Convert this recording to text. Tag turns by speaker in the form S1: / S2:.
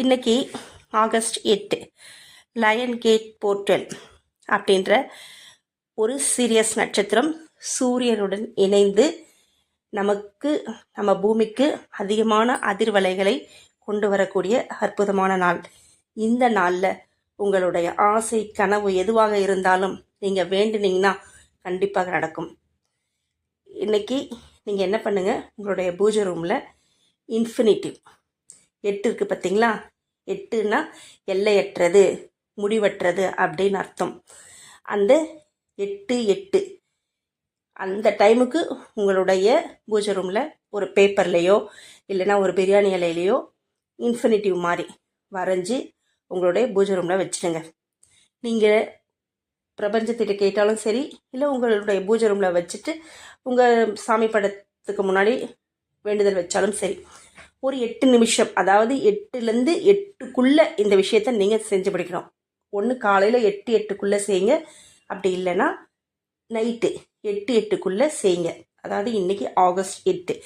S1: இன்னைக்கு August 8 line gate portal அப்படின்ற ஒரு சீரியஸ் நட்சத்திரம் சூரியனுடன் இணைந்து நம்ம பூமிக்கு அதிகமான அதிர்வலைகளை கொண்டு வரக்கூடிய அற்புதமான நாள். இந்த நாளில் உங்களுடைய ஆசை கனவு எதுவாக இருந்தாலும் நீங்கள் வேண்டுனீங்கன்னா கண்டிப்பாக நடக்கும். இன்னைக்கு நீங்கள் என்ன பண்ணுங்க, உங்களுடைய பூஜை ரூமில் இன்ஃபினிட்டிவ் 8 இருக்குது பார்த்தீங்களா? 8ன்னா எல்லையற்றது, முடிவற்றது அப்படின்னு அர்த்தம். அந்த 8 அந்த டைமுக்கு உங்களுடைய பூஜை ரூமில் ஒரு பேப்பர்லேயோ இல்லைன்னா ஒரு பிரியாணி இலையிலையோ இன்ஃபினிட்டிவ் மாதிரி வரைஞ்சி உங்களுடைய பூஜை ரூமில் வச்சுடுங்க. நீங்கள் பிரபஞ்சத்திட்ட கேட்டாலும் சரி, இல்லை உங்களுடைய பூஜை ரூமில் வச்சுட்டு உங்கள் சாமி படத்துக்கு முன்னாடி வேண்டுதல் வச்சாலும் சரி, ஒரு 8 நிமிஷம், அதாவது 8லேருந்து 8க்குள்ளே இந்த விஷயத்த நீங்கள் செஞ்சு பிடிக்கணும். ஒன்று காலையில் 8:08க்குள்ளே செய்யுங்க, அப்படி இல்லைன்னா நைட்டு 8:08க்குள்ளே செய்யுங்க. அதாவது இன்றைக்கி ஆகஸ்ட் 8.